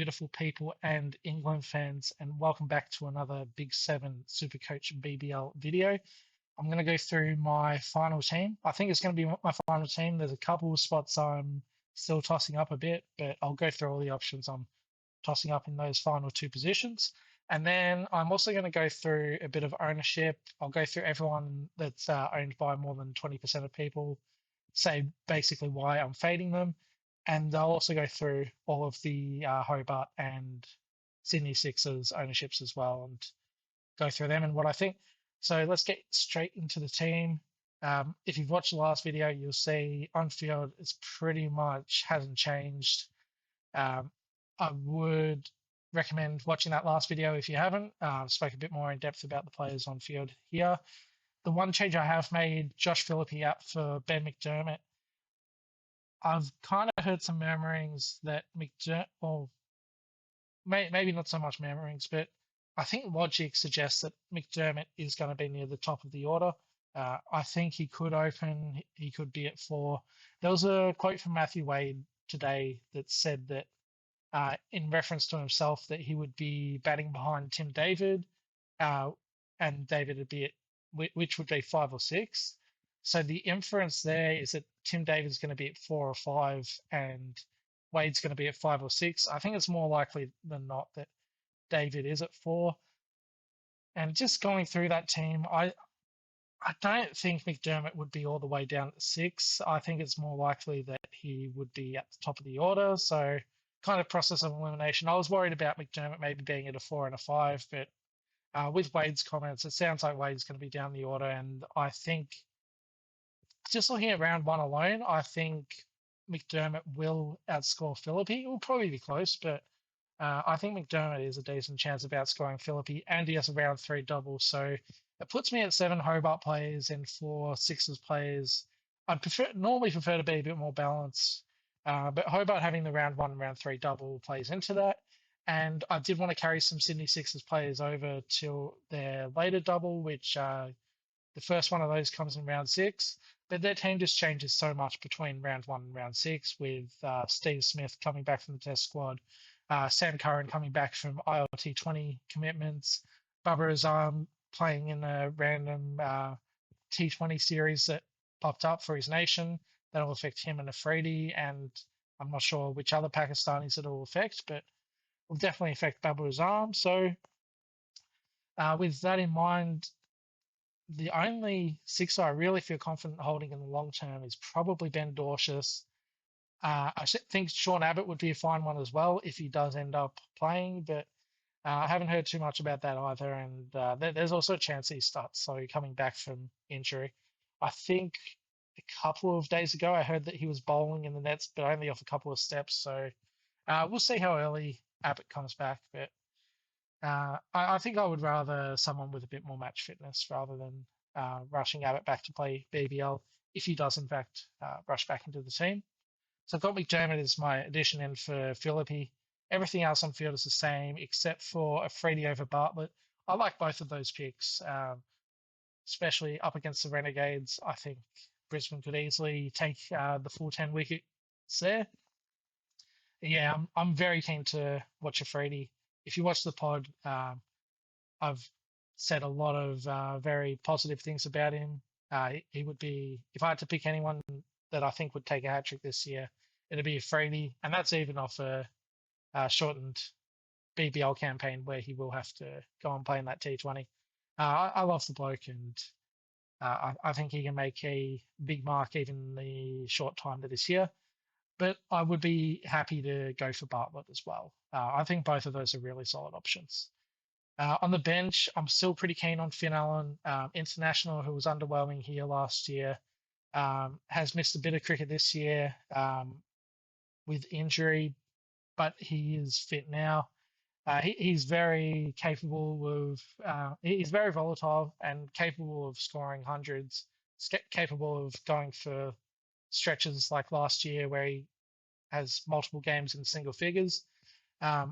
beautiful people and England fans, and welcome back to another Big 7 SuperCoach BBL video. I'm going to go through my final team. I think it's going to be my final team. There's a couple of spots I'm still tossing up a bit, but I'll go through all the options I'm tossing up in those final two positions. And then I'm also going to go through a bit of ownership. I'll go through everyone that's owned by more than 20% of people, say basically why I'm fading them. And I'll also go through all of the Hobart and Sydney Sixers ownerships as well and go through them and what I think. So let's get straight into the team. If you've watched the last video, you'll see on field it's pretty much hasn't changed. I would recommend watching that last video if you haven't. Spoke a bit more in depth about the players on field here. The one change I have made, Josh Philippe out for Ben McDermott. I've kind of heard some murmurings that McDermott, or maybe not so much murmurings, but I think logic suggests that McDermott is going to be near the top of the order. I think he could open, he could be at 4. There was a quote from Matthew Wade today that said that in reference to himself that he would be batting behind Tim David, and David would be at, which would be 5 or 6. So the inference there is that Tim David's going to be at 4 or 5 and Wade's going to be at 5 or 6. I think it's more likely than not that David is at 4. And just going through that team, I don't think McDermott would be all the way down at 6. I think it's more likely that he would be at the top of the order. So kind of process of elimination. I was worried about McDermott maybe being at a 4 and a 5, but with Wade's comments, it sounds like Wade's going to be down the order. And I think just looking at round 1 alone, I think McDermott will outscore Philippe. It will probably be close, but I think McDermott is a decent chance of outscoring Philippe, and he has a round 3 double. So it puts me at 7 Hobart players and 4 Sixers players. I'd normally prefer to be a bit more balanced, but Hobart having the round 1 and round 3 double plays into that. And I did want to carry some Sydney Sixers players over to their later double, which the first one of those comes in round 6. But their team just changes so much between round 1 and round 6, with Steve Smith coming back from the test squad, Sam Curran coming back from ILT 20 commitments, Bubba Azam playing in a random T20 series that popped up for his nation. That'll affect him and Afridi, and I'm not sure which other Pakistanis it'll affect, but will definitely affect Bubba Azam. So with that in mind, the only Sixer I really feel confident holding in the long term is probably Ben Dorshus. I think Sean Abbott would be a fine one as well if he does end up playing, but I haven't heard too much about that either. And there's also a chance he starts, so coming back from injury. I think a couple of days ago I heard that he was bowling in the nets, but only off a couple of steps. So we'll see how early Abbott comes back. But I think I would rather someone with a bit more match fitness rather than rushing Abbott back to play BBL if he does, in fact, rush back into the team. So I've got McDermott as my addition in for Philippe. Everything else on field is the same except for Afridi over Bartlett. I like both of those picks, especially up against the Renegades. I think Brisbane could easily take the full 10 wickets there. Yeah, I'm very keen to watch Afridi. If you watch the pod, I've said a lot of very positive things about him. He would be, if I had to pick anyone that I think would take a hat-trick this year, it'd be Afridi, and that's even off a shortened BBL campaign where he will have to go and play in that T20. I love the bloke, and I think he can make a big mark even in the short time that is here. But I would be happy to go for Bartlett as well. I think both of those are really solid options. On the bench, I'm still pretty keen on Finn Allen, international, who was underwhelming here last year. Has missed a bit of cricket this year with injury, but he is fit now. He's very capable of, he's very volatile and capable of scoring hundreds, capable of going for stretches like last year where he has multiple games in single figures. I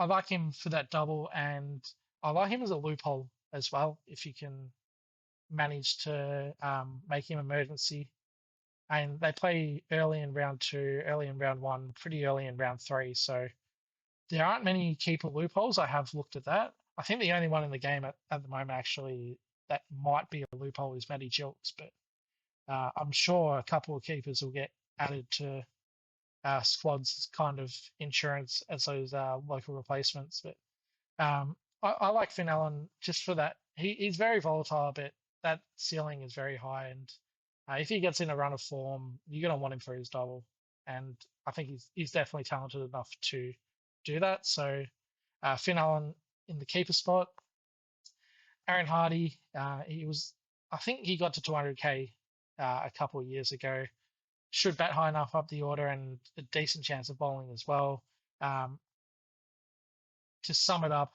like him for that double, and I like him as a loophole as well if you can manage to make him emergency. And they play early in round 2, early in round 1, pretty early in round 3. So There aren't many keeper loopholes. I have looked at that. I think the only one in the game at the moment actually that might be a loophole is Matty Jilks, but I'm sure a couple of keepers will get added to squads as kind of insurance as those local replacements. But I like Finn Allen just for that. He's very volatile, but that ceiling is very high. And if he gets in a run of form, you're going to want him for his double. And I think he's definitely talented enough to do that. So Finn Allen in the keeper spot. Aaron Hardy, I think he got to 200k a couple of years ago. Should bat high enough up the order and a decent chance of bowling as well. Um, to sum it up,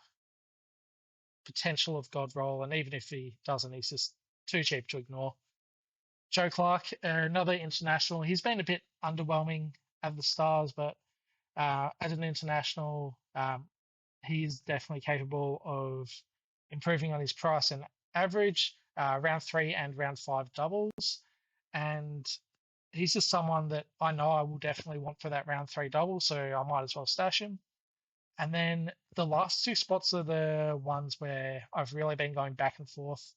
potential of God roll, and even if he doesn't, he's just too cheap to ignore. Joe Clark, another international. He's been a bit underwhelming at the Stars, but as an international, he's definitely capable of improving on his price and average, round 3 and round 5 doubles. And he's just someone that I know I will definitely want for that round 3 double, so I might as well stash him. And then the last two spots are the ones where I've really been going back and forth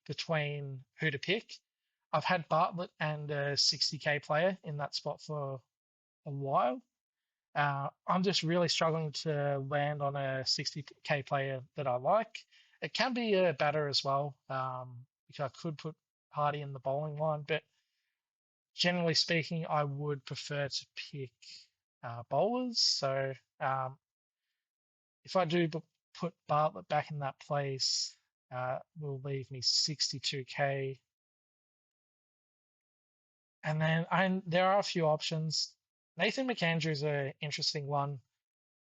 between who to pick. I've had Bartlett and a 60k player in that spot for a while. I'm just really struggling to land on a 60k player that I like. It can be a batter as well, because I could put Hardy in the bowling line, but generally speaking, I would prefer to pick bowlers. So if I do put Bartlett back in that place, will leave me 62k. And then there are a few options. Nathan McAndrew is an interesting one.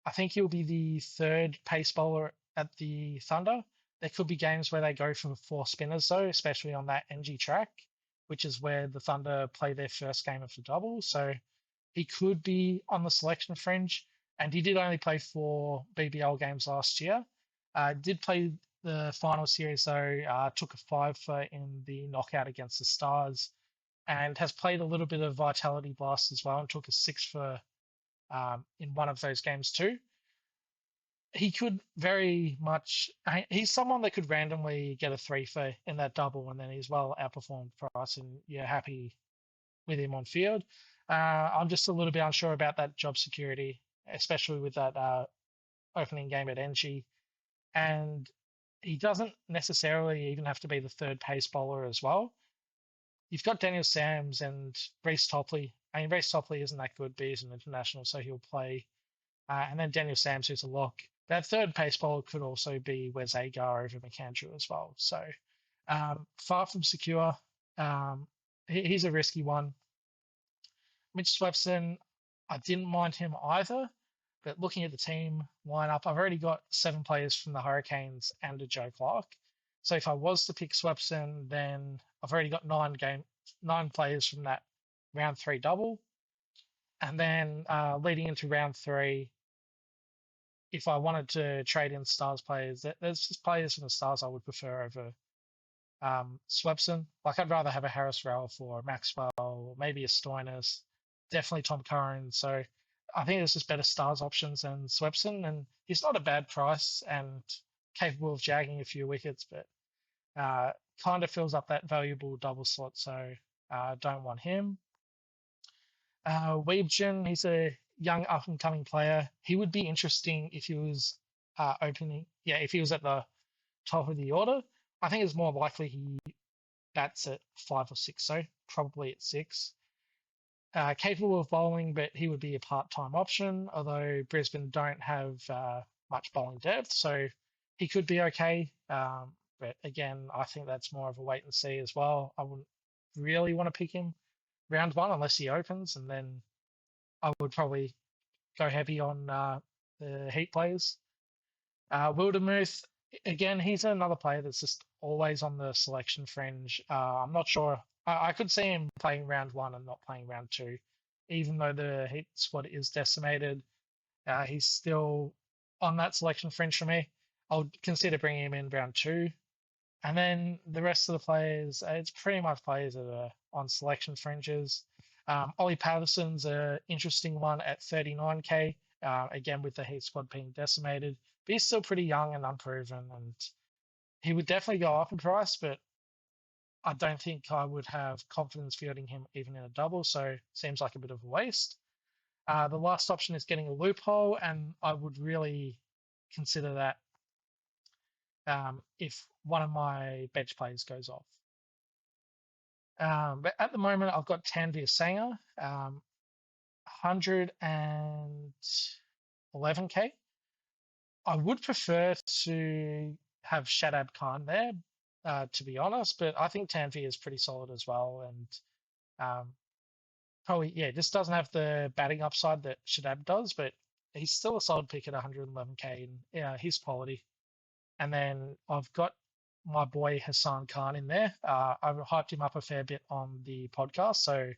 I think he'll be the third pace bowler at the Thunder. There could be games where they go for 4 spinners, though, especially on that NG track, which is where the Thunder play their first game of the double. So he could be on the selection fringe, and he did only play 4 BBL games last year. Did play the final series, though, took a 5 for in the knockout against the Stars, and has played a little bit of Vitality Blast as well and took a 6 for in one of those games too. He could very much, he's someone that could randomly get a 3 for in that double, and then he's well outperformed price, and you're happy with him on field. I'm just a little bit unsure about that job security, especially with that opening game at NG. And he doesn't necessarily even have to be the third pace bowler as well. You've got Daniel Sams and Reece Topley. I mean, Reece Topley isn't that good, but he's an international, so he'll play. And then Daniel Sams, who's a lock. That third pace bowler could also be Wes Agar over McAndrew as well. So far from secure. He's a risky one. Mitch Swepson, I didn't mind him either, but looking at the team lineup, I've already got 7 players from the Hurricanes and a Joe Clark. So if I was to pick Swepson, then I've already got 9 players from that round 3 double. And then leading into round 3, if I wanted to trade in Stars players, there's just players from the Stars I would prefer over Swepson. Like I'd rather have a Harris Ralph or a Maxwell, maybe a Stoinis, definitely Tom Curran. So I think there's just better Stars options than Swepson, and he's not a bad price and capable of jagging a few wickets, but kind of fills up that valuable double slot. So don't want him. Weebgen, he's a young up and coming player. He would be interesting if he was if he was at the top of the order. I think it's more likely he bats at 5 or 6, so probably at 6. Capable of bowling, but he would be a part-time option, although Brisbane don't have much bowling depth, so he could be okay. But again, I think that's more of a wait and see as well. I wouldn't really want to pick him round 1 unless he opens, and then I would probably go heavy on the Heat players. Wildermuth, again, he's another player that's just always on the selection fringe. I'm not sure. I could see him playing round 1 and not playing round 2, even though the Heat squad is decimated. He's still on that selection fringe for me. I would consider bringing him in round 2. And then the rest of the players, it's pretty much players that are on selection fringes. Ollie Patterson's an interesting one at 39k. again with the Heat squad being decimated. But he's still pretty young and unproven, and he would definitely go up in price, but I don't think I would have confidence fielding him even in a double, so seems like a bit of a waste. The last option is getting a loophole, and I would really consider that if one of my bench players goes off. But at the moment, I've got Tanvir Sanger, 111k. I would prefer to have Shadab Khan there, to be honest, but I think Tanvir is pretty solid as well, and probably, yeah, just doesn't have the batting upside that Shadab does, but he's still a solid pick at 111k, and yeah, he's quality. And then I've got my boy Hassan Khan in there. I've hyped him up a fair bit on the podcast, so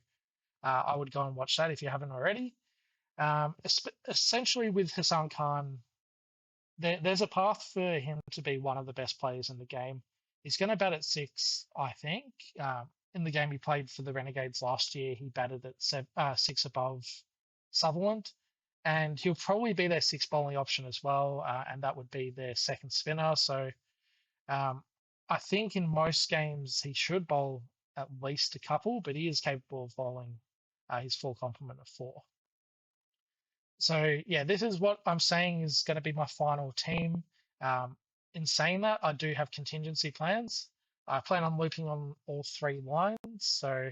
I would go and watch that if you haven't already. Essentially, with Hassan Khan, there's a path for him to be one of the best players in the game. He's going to bat at 6, I think. In the game he played for the Renegades last year, he batted at 6 above Sutherland. And he'll probably be their 6 bowling option as well, and that would be their second spinner. So I think in most games he should bowl at least a couple, but he is capable of bowling his full complement of 4. So yeah, this is what I'm saying is going to be my final team. In saying that, I do have contingency plans. I plan on looping on all 3 lines. So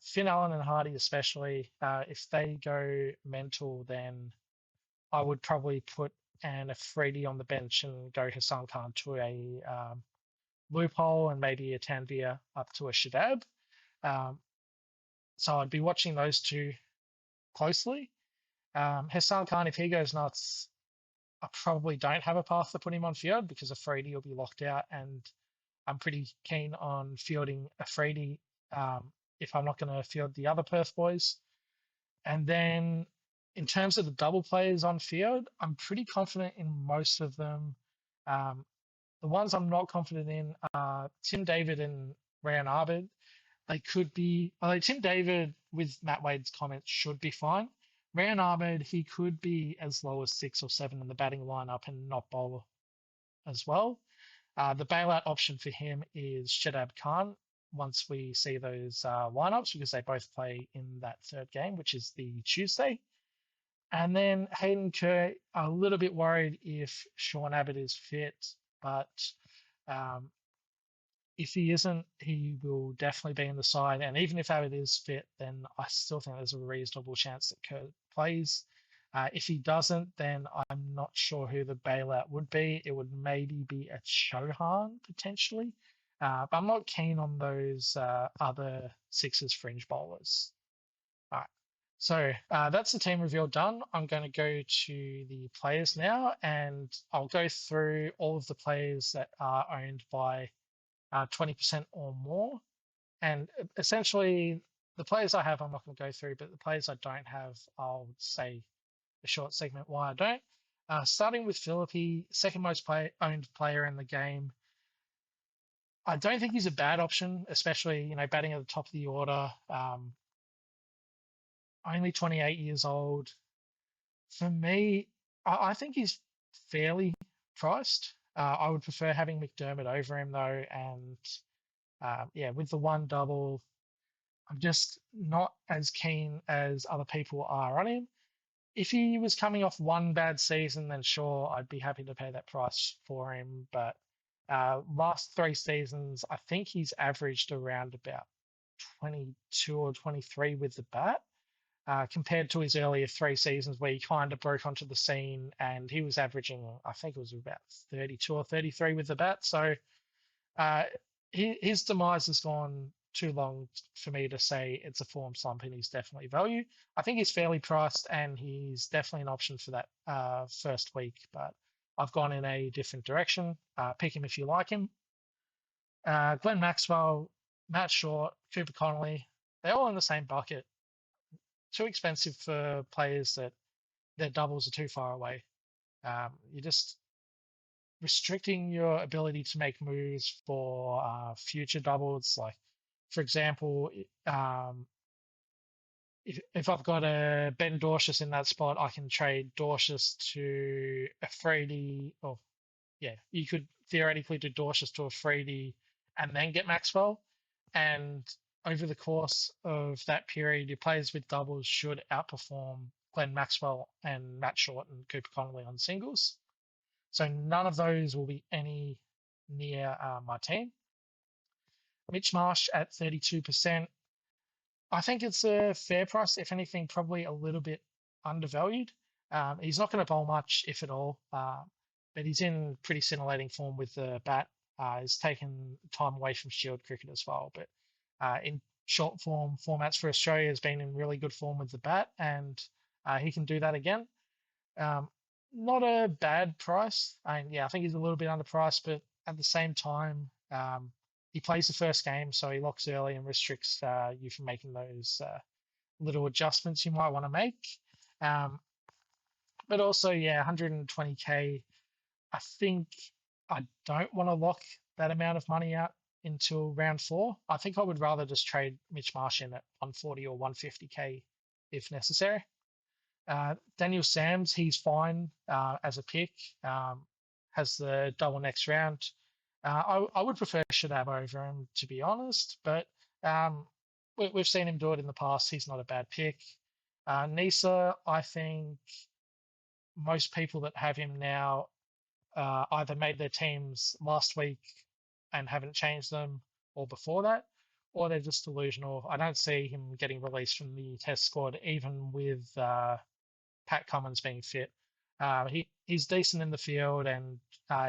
Finn Allen and Hardy especially, if they go mental, then I would probably put an Afridi on the bench and go Hassan Khan to a loophole and maybe a Tanvir up to a Shadab. So I'd be watching those 2 closely. Hassan Khan, if he goes nuts, I probably don't have a path to put him on field because Afridi will be locked out, and I'm pretty keen on fielding Afridi if I'm not going to field the other Perth boys. And then in terms of the double players on field, I'm pretty confident in most of them. The ones I'm not confident in are Tim David and Ryan Arbid. They could be, although Tim David, with Matt Wade's comments, should be fine. Ryan Ahmed, he could be as low as 6 or 7 in the batting lineup and not bowl as well. The bailout option for him is Shadab Khan once we see those lineups, because they both play in that 3rd game, which is the Tuesday. And then Hayden Kerr, a little bit worried if Sean Abbott is fit, but if he isn't, he will definitely be in the side. And even if Abbott is fit, then I still think there's a reasonable chance that Kerr plays. If he doesn't, then I'm not sure who the bailout would be. It would maybe be a Chauhan potentially. But I'm not keen on those other Sixers fringe bowlers. All right. So that's the team reveal done. I'm going to go to the players now, and I'll go through all of the players that are owned by 20% or more. And essentially, the players I have, I'm not going to go through, but the players I don't have, I'll say a short segment why I don't. Starting with Philippi, second most owned player in the game. I don't think he's a bad option, especially, batting at the top of the order. Only 28 years old. For me, I think he's fairly priced. I would prefer having McDermott over him though, and yeah, with the 1 double, I'm just not as keen as other people are on him. If he was coming off 1 bad season, then sure, I'd be happy to pay that price for him. But last 3 seasons, I think he's averaged around about 22 or 23 with the bat, compared to his earlier 3 seasons where he kind of broke onto the scene and he was averaging, I think it was about 32 or 33 with the bat. So his demise has gone too long for me to say it's a form slump, and he's definitely value. I think he's fairly priced, and he's definitely an option for that first week, but I've gone in a different direction. Pick him if you like him. Glenn Maxwell, Matt Short, Cooper Connolly, they're all in the same bucket. Too expensive for players that their doubles are too far away. You're just restricting your ability to make moves for future doubles. Like, for example, if I've got a Ben Dorsius in that spot, I can trade Dorsius to a Frady, or yeah, you could theoretically do Dorsius to a Frady and then get Maxwell. And over the course of that period, your players with doubles should outperform Glenn Maxwell and Matt Short and Cooper Connolly on singles. So none of those will be any near my team. Mitch Marsh at 32%. I think it's a fair price. If anything, probably a little bit undervalued. He's not going to bowl much, if at all, but he's in pretty scintillating form with the bat. He's taken time away from Shield cricket as well, but in short form formats for Australia has been in really good form with the bat, and he can do that again. Um, Not a bad price. And yeah, I think he's a little bit underpriced, but at the same time, he plays the first game, so he locks early and restricts you from making those little adjustments you might want to make. Um, but also, yeah, 120K. I think I don't want to lock that amount of money out until round four. I think I would rather just trade Mitch Marsh in at 140 or 150K if necessary. Daniel Sams, he's fine as a pick. Has the double next round. I would prefer Shadab over him, to be honest, but we've seen him do it in the past. He's not a bad pick. Nisa, I think most people that have him now either made their teams last week and haven't changed them, or before that, or they're just delusional. I don't see him getting released from the test squad, even with Pat Cummins being fit. He's decent in the field, and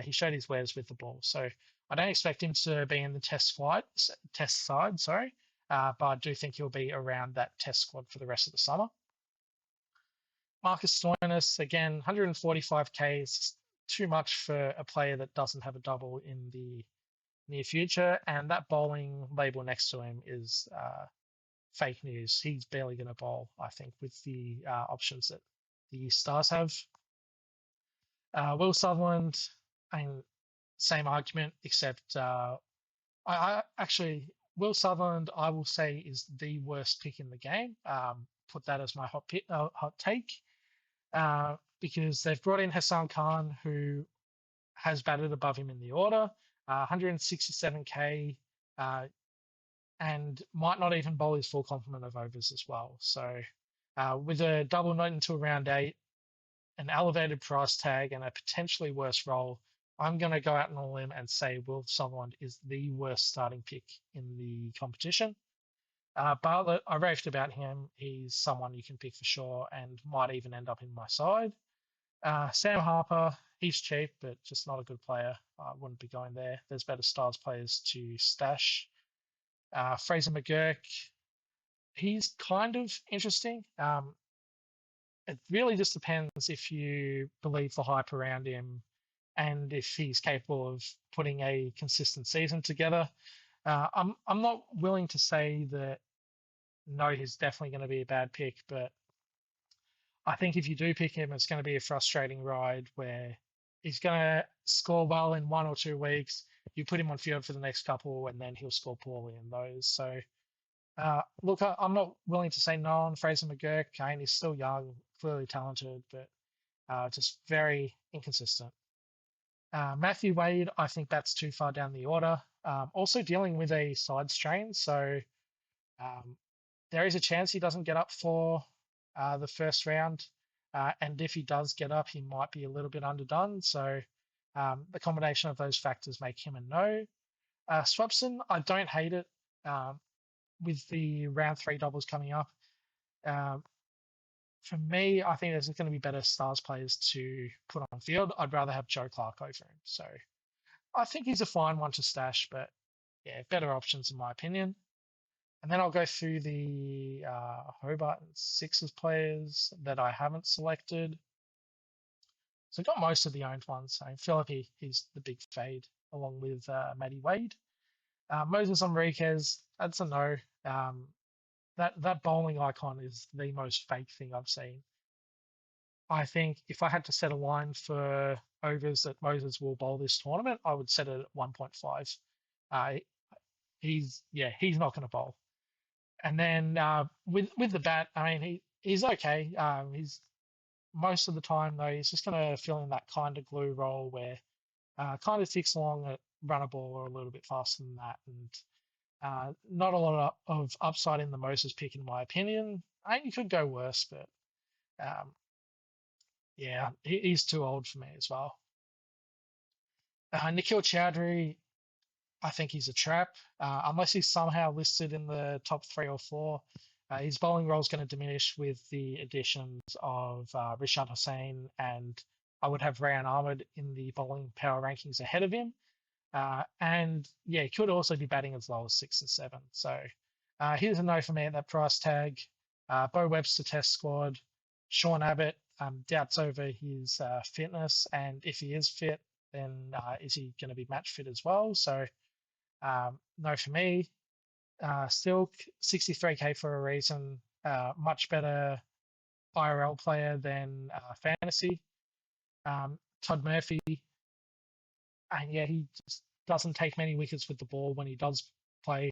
he showed his wares with the ball. So I don't expect him to be in the test side, sorry, but I do think he'll be around that test squad for the rest of the summer. Marcus Stoinis, again, 145K is too much for a player that doesn't have a double in the near future, and that bowling label next to him is fake news. He's barely going to bowl, I think, with the options that the Stars have. Will Sutherland, and same argument, except I actually, Will Sutherland, I will say, is the worst pick in the game. Put that as my hot take, because they've brought in Hassan Khan, who has batted above him in the order, 167K, and might not even bowl his full complement of overs as well. So with a double not until round 8, an elevated price tag, and a potentially worse role, I'm going to go out on a limb and say Will Sutherland is the worst starting pick in the competition. Bartlett, I raved about him. He's someone you can pick for sure and might even end up in my side. Sam Harper, he's cheap, but just not a good player. I wouldn't be going there. There's better Stars players to stash. Fraser McGurk, he's kind of interesting. It really just depends if you believe the hype around him and if he's capable of putting a consistent season together. I'm not willing to say that no, he's definitely going to be a bad pick, but I think if you do pick him, it's going to be a frustrating ride where he's going to score well in 1 or 2 weeks. You put him on field for the next couple, and then he'll score poorly in those. So, look, I'm not willing to say no on Fraser McGurk. Kane is still young, clearly talented, but just very inconsistent. Matthew Wade, I think that's too far down the order. Also dealing with a side strain, so um, there is a chance he doesn't get up for the first round. And if he does get up, he might be a little bit underdone. So the combination of those factors make him a no. Swapson, I don't hate it with the round 3 doubles coming up. For me, I think there's going to be better Stars players to put on field. I'd rather have Joe Clark over him. So I think he's a fine one to stash, but yeah, better options in my opinion. And then I'll go through the Hobart and Sixers players that I haven't selected. So I've got most of the owned ones. So Philippi, he's the big fade, along with Matty Wade. Moses Enriquez, that's a no. That bowling icon is the most fake thing I've seen. I think if I had to set a line for overs that Moses will bowl this tournament, I would set it at 1.5. He's not going to bowl. And then with the bat, I mean, he's okay. He's most of the time though, he's just going to fill in that kind of glue role where kind of ticks along at run a ball or a little bit faster than that, and not a lot of upside in the Moses pick in my opinion. I think he could go worse, but um, yeah, he's too old for me as well. Nikhil Chowdhury, I think he's a trap. Unless he's somehow listed in the top 3 or 4, his bowling role is going to diminish with the additions of Rishad Hussain, and I would have Rayan Ahmed in the bowling power rankings ahead of him. And yeah, he could also be batting as low as 6 and 7. So here's a no for me at that price tag. Bo Webster test squad. Sean Abbott doubts over his fitness, and if he is fit, then is he going to be match fit as well? So no for me. Still 63K for a reason. Much better IRL player than fantasy. Todd Murphy, and yeah, he just doesn't take many wickets with the ball when he does play.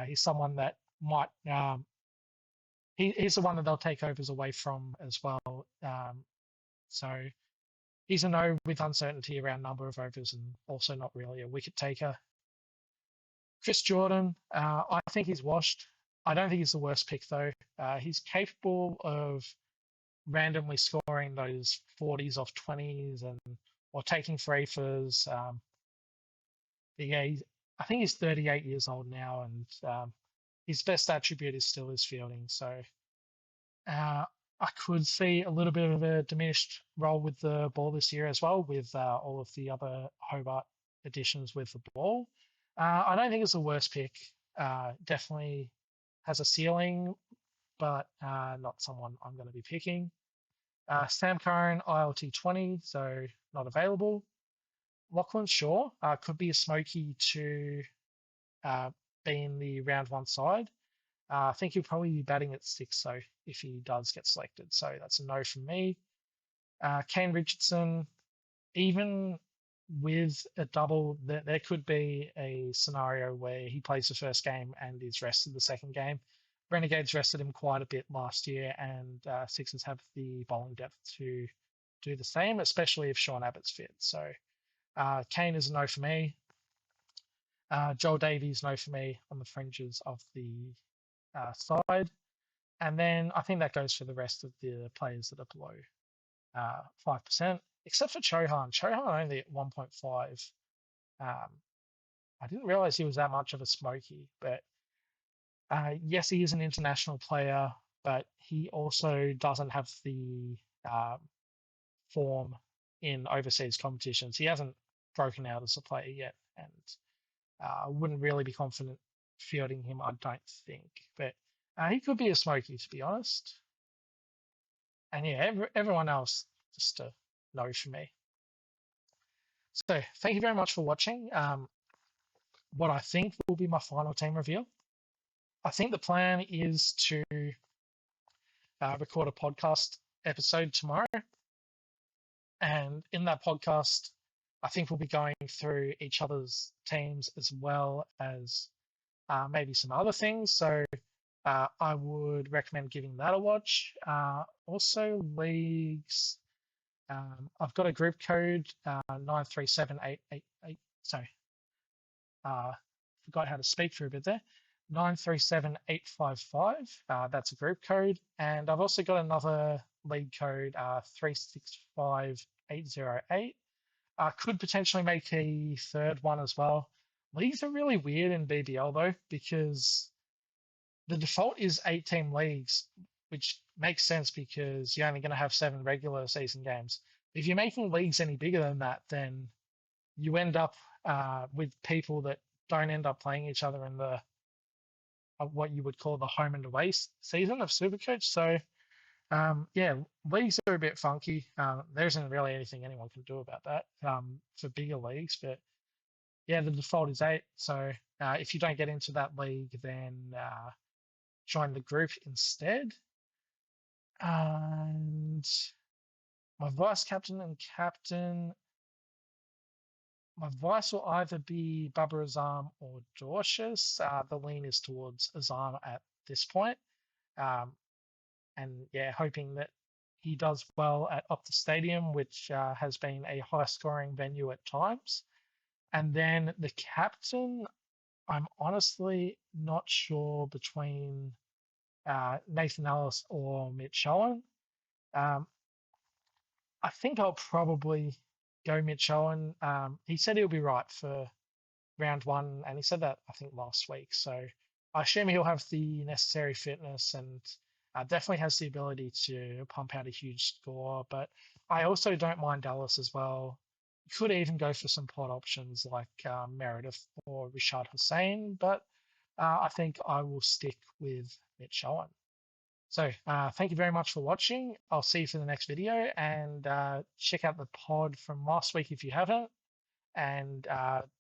He's someone that might he's the one that they'll take overs away from as well. So he's a no with uncertainty around number of overs and also not really a wicket taker. Chris Jordan, I think he's washed. I don't think he's the worst pick though. He's capable of randomly scoring those 40s off 20s and or taking free fors. Yeah, I think he's 38 years old now, and his best attribute is still his fielding. So uh, I could see a little bit of a diminished role with the ball this year as well, with all of the other Hobart additions with the ball. I don't think it's the worst pick. Definitely has a ceiling, but not someone I'm going to be picking. Sam Curran, ILT 20, so not available. Lachlan Shaw could be a smoky to be in the round one side. I think he'll probably be batting at 6, so if he does get selected. So that's a no from me. Kane Richardson, even with a double, there could be a scenario where he plays the first game and is rested the second game. Renegades rested him quite a bit last year, and Sixers have the bowling depth to do the same, especially if Sean Abbott's fit. So Kane is a no for me. Joel Davies, no for me on the fringes of the side. And then I think that goes for the rest of the players that are below 5%, except for Chohan. Chohan only at 1.5. I didn't realize he was that much of a smoky, but yes, he is an international player, but he also doesn't have the form in overseas competitions. He hasn't broken out as a player yet, and I wouldn't really be confident fielding him, I don't think. But he could be a smoky, to be honest. And yeah, everyone else just a no for me. So thank you very much for watching. What I think will be my final team reveal. I think the plan is to record a podcast episode tomorrow. And in that podcast, I think we'll be going through each other's teams as well as maybe some other things. So I would recommend giving that a watch. Also, leagues. I've got a group code 937888. Sorry, forgot how to speak for a bit there. 937855. That's a group code, and I've also got another league code 365808. Could potentially make a third one as well. Leagues are really weird in BBL though, because the default is 8-team leagues, which makes sense because you're only going to have 7 regular season games. If you're making leagues any bigger than that, then you end up with people that don't end up playing each other in the what you would call the home and away season of SuperCoach. So yeah, leagues are a bit funky. There isn't really anything anyone can do about that for bigger leagues, but yeah, the default is 8. So if you don't get into that league, then join the group instead. And my vice captain and captain, my vice will either be Bubba Azam or Dorcius. The lean is towards Azam at this point. Um, and yeah, hoping that he does well at Optus Stadium, which has been a high-scoring venue at times. And then the captain, I'm honestly not sure between Nathan Ellis or Mitch Owen. Um, I think I'll probably go Mitch Owen. He said he'll be right for round one, and he said that I think last week. So I assume he'll have the necessary fitness and definitely has the ability to pump out a huge score. But I also don't mind Dallas as well. You could even go for some pot options like Meredith or Rishad Hussain, but I think I will stick with Mitch Owen. So thank you very much for watching. I'll see you for the next video, and check out the pod from last week if you haven't, and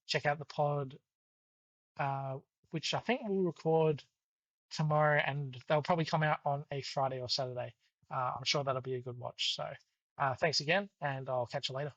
check out the pod uh, which I think we'll record tomorrow, and they'll probably come out on a Friday or Saturday. I'm sure that'll be a good watch. So thanks again, and I'll catch you later.